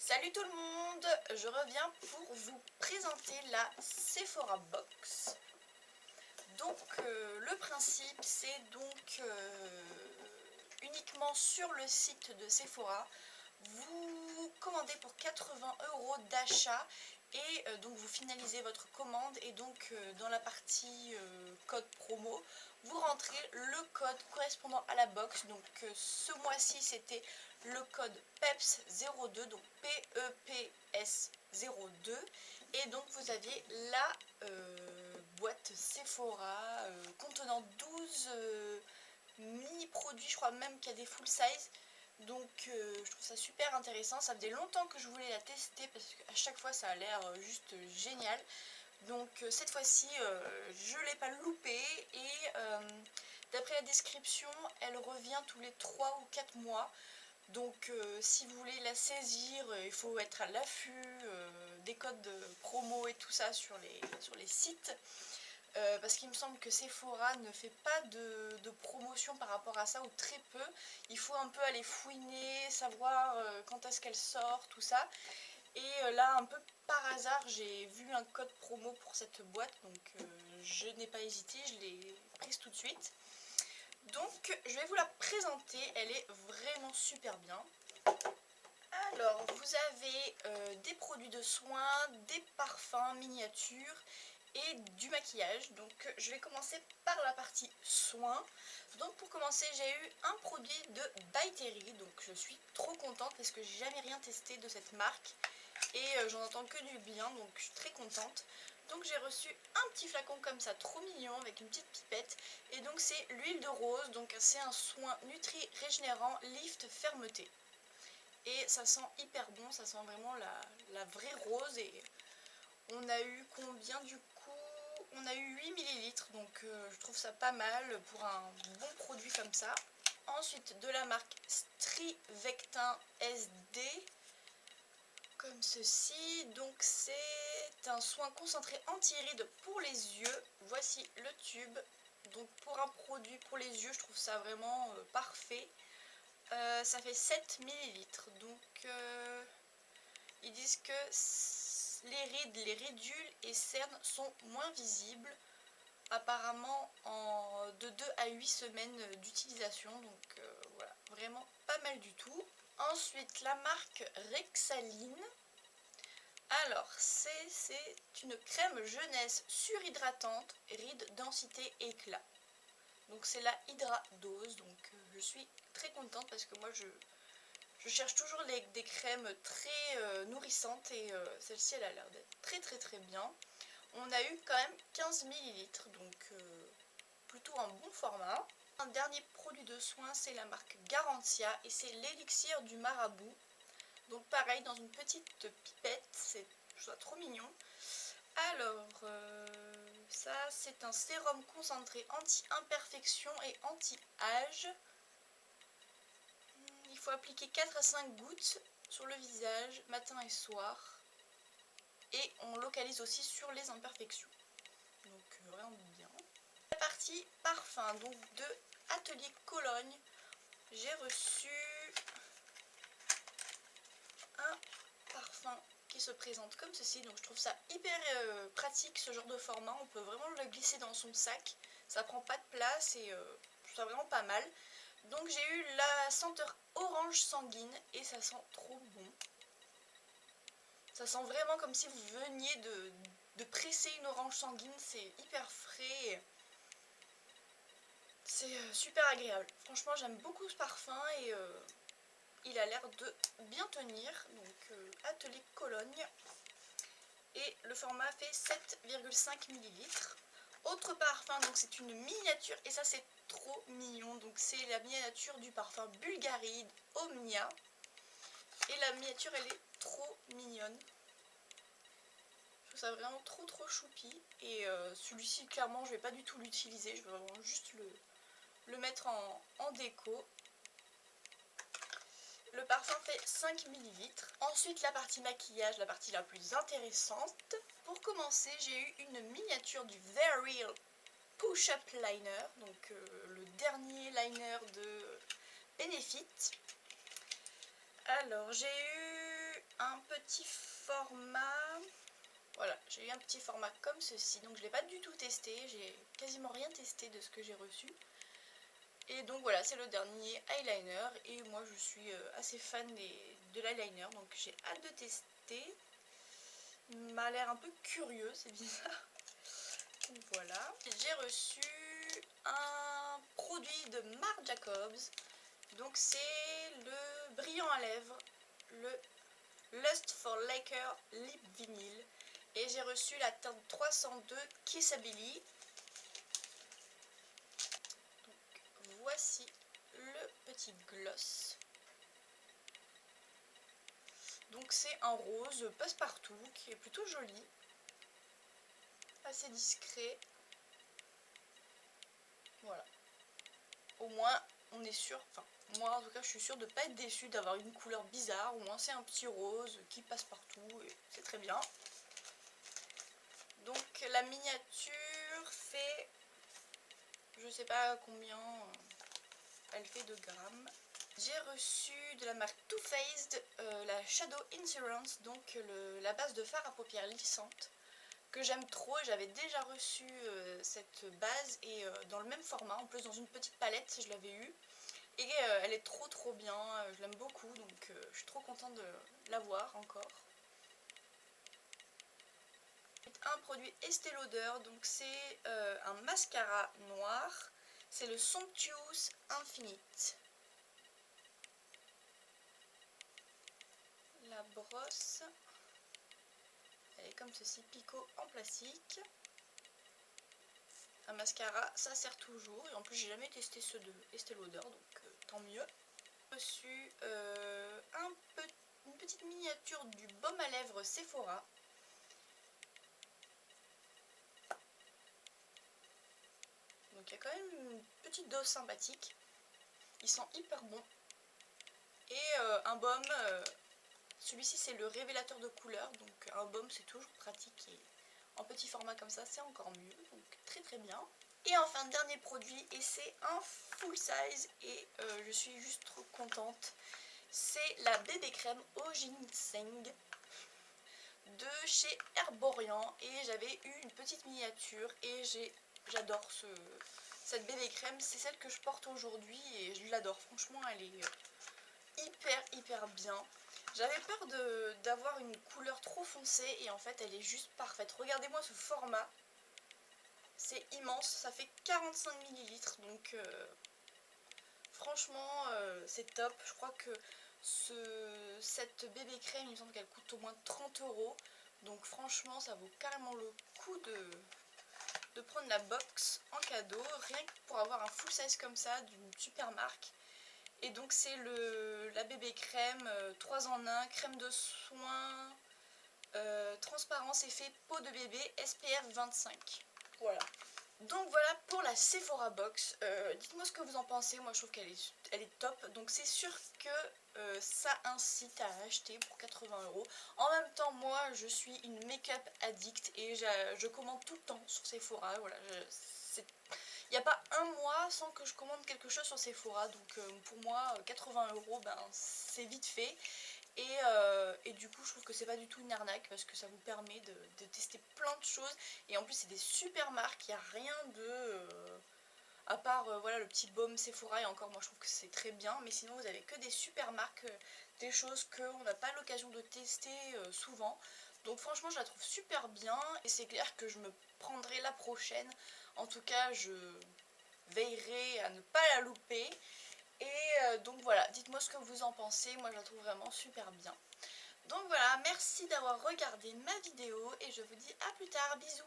Salut tout le monde, je reviens pour vous présenter la Sephora Box. Donc le principe c'est donc uniquement sur le site de Sephora, vous commandez pour 80 € d'achat et donc vous finalisez votre commande et donc dans la partie code promo, vous rentrez le code correspondant à la box. Donc ce mois-ci c'était le code PEPS02, donc PEPS02, et donc vous aviez la boîte Sephora contenant 12 mini produits, je crois même qu'il y a des full size. Donc je trouve ça super intéressant, ça faisait longtemps que je voulais la tester parce qu'à chaque fois ça a l'air juste génial. Donc cette fois-ci je ne l'ai pas loupé et d'après la description elle revient tous les 3 ou 4 mois. Donc si vous voulez la saisir, il faut être à l'affût des codes promo et tout ça sur les sites. Parce qu'il me semble que Sephora ne fait pas de promotion par rapport à ça, ou très peu. Il faut un peu aller fouiner, savoir quand est-ce qu'elle sort, tout ça. Et là, un peu par hasard, j'ai vu un code promo pour cette boîte, donc je n'ai pas hésité, je l'ai prise tout de suite. Donc je vais vous la présenter, elle est vraiment super bien. Alors vous avez des produits de soins, des parfums miniatures et du maquillage. Donc je vais commencer par la partie soins. Donc pour commencer j'ai eu un produit de By Terry, donc je suis trop contente parce que j'ai jamais rien testé de cette marque et j'en entends que du bien, donc je suis très contente. Donc j'ai reçu un petit flacon comme ça, trop mignon, avec une petite pipette. Et donc c'est l'huile de rose, donc c'est un soin nutri régénérant lift fermeté. Et ça sent hyper bon, ça sent vraiment la vraie rose. Et on a eu combien du coup? On a eu 8 ml, donc je trouve ça pas mal pour un bon produit comme ça. Ensuite de la marque Strivectin SD, comme ceci. Donc c'est un soin concentré anti-rides pour les yeux. Voici le tube. Donc pour un produit pour les yeux, je trouve ça vraiment parfait. Ça fait 7 ml. Donc ils disent que les rides, les ridules et cernes sont moins visibles apparemment de 2 à 8 semaines d'utilisation. Donc voilà, vraiment pas mal du tout. Ensuite la marque Rexaline. Alors c'est une crème jeunesse surhydratante, rides, densité, éclat. Donc c'est la Hydra Dose, donc je suis très contente parce que moi je cherche toujours des crèmes très nourrissantes et celle-ci elle a l'air d'être très bien. On a eu quand même 15 ml, donc plutôt un bon format. Un dernier produit de soin, c'est la marque Garantia et c'est l'élixir du marabout. Donc pareil, dans une petite pipette, je trouve ça trop mignon. Alors, ça c'est un sérum concentré anti-imperfection et anti-âge. Il faut appliquer 4 à 5 gouttes sur le visage, matin et soir. Et on localise aussi sur les imperfections. Donc vraiment bien. La partie parfum, donc de Atelier Cologne, j'ai reçu un parfum qui se présente comme ceci. Donc je trouve ça hyper pratique ce genre de format. On peut vraiment le glisser dans son sac. Ça prend pas de place et je trouve ça vraiment pas mal. Donc j'ai eu la senteur orange sanguine et ça sent trop bon. Ça sent vraiment comme si vous veniez de presser une orange sanguine. C'est hyper frais. C'est super agréable. Franchement j'aime beaucoup ce parfum et il a l'air de bien tenir. Donc Atelier Cologne. Et le format fait 7,5 ml. Autre parfum, donc c'est une miniature et ça c'est trop mignon. Donc c'est la miniature du parfum Bulgari Omnia. Et la miniature elle est trop mignonne. Je trouve ça vraiment trop choupi. Et celui-ci clairement je vais pas du tout l'utiliser. Je vais vraiment juste le mettre en déco. Le parfum fait 5 ml. Ensuite la partie maquillage, la partie la plus intéressante. Pour commencer j'ai eu une miniature du Very Push-Up Liner. Donc le dernier liner de Benefit. Alors j'ai eu un petit format. Voilà, j'ai eu un petit format comme ceci, donc je ne l'ai pas du tout testé, j'ai quasiment rien testé de ce que j'ai reçu. Et donc voilà, c'est le dernier eyeliner, et moi je suis assez fan de l'eyeliner, donc j'ai hâte de tester. Il m'a l'air un peu curieux, c'est bizarre. Donc voilà, j'ai reçu un produit de Marc Jacobs, donc c'est le brillant à lèvres, le Lust for Laker Lip Vinyl. Et j'ai reçu la teinte 302 Kissability. Donc voici le petit gloss. Donc c'est un rose passe-partout qui est plutôt joli. Assez discret. Voilà. Au moins on est sûr, enfin moi en tout cas je suis sûre de ne pas être déçue d'avoir une couleur bizarre. Au moins c'est un petit rose qui passe partout et c'est très bien. Donc la miniature fait, je sais pas combien elle fait de grammes. J'ai reçu de la marque Too Faced la Shadow Insurance, donc la base de fard à paupières lissante, que j'aime trop. J'avais déjà reçu cette base et dans le même format, en plus dans une petite palette, je l'avais eue. Et elle est trop bien, je l'aime beaucoup, donc je suis trop contente de l'avoir encore. Un produit Estée Lauder, donc c'est un mascara noir, c'est le Somptuous Infinite. La brosse, elle est comme ceci, picot en plastique. Un mascara, ça sert toujours, et en plus j'ai jamais testé ceux de Estée Lauder, donc tant mieux. J'ai reçu une petite miniature du baume à lèvres Sephora. Donc il y a quand même une petite dose sympathique. Ils sont hyper bons. Et un baume, celui-ci c'est le révélateur de couleurs, donc un baume c'est toujours pratique et en petit format comme ça c'est encore mieux, donc très bien. Et enfin dernier produit, et c'est un full size et je suis juste trop contente. C'est la bébé crème au ginseng de chez Herborian, et j'avais eu une petite miniature et j'adore cette bébé crème. C'est celle que je porte aujourd'hui et je l'adore, franchement elle est hyper bien. J'avais peur d'avoir une couleur trop foncée et en fait elle est juste parfaite. Regardez-moi ce format, c'est immense, ça fait 45 ml, donc franchement c'est top. Je crois que cette bébé crème, il me semble qu'elle coûte au moins 30 €, donc franchement ça vaut carrément le coup de prendre la box en cadeau, rien que pour avoir un full size comme ça d'une super marque. Et donc c'est la bébé crème 3 en 1, crème de soin, transparence effet peau de bébé, SPF 25. Voilà. Donc voilà pour la Sephora Box. Dites-moi ce que vous en pensez, moi je trouve qu'elle est top. Donc c'est sûr que ça incite à acheter pour 80 €. En même temps, moi je suis une make-up addict et je commande tout le temps sur Sephora. Voilà, il n'y a pas un mois sans que je commande quelque chose sur Sephora, donc pour moi 80 €, ben, c'est vite fait. Et du coup je trouve que c'est pas du tout une arnaque parce que ça vous permet de tester plein de choses, et en plus c'est des super marques, il n'y a rien à part voilà, le petit baume Sephora, et encore moi je trouve que c'est très bien, mais sinon vous avez que des super marques, des choses qu'on n'a pas l'occasion de tester souvent. Donc franchement je la trouve super bien, et c'est clair que je me prendrai la prochaine. En tout cas je veillerai à ne pas la louper. Et donc voilà, dites-moi ce que vous en pensez, moi je la trouve vraiment super bien. Donc voilà, merci d'avoir regardé ma vidéo et je vous dis à plus tard, bisous.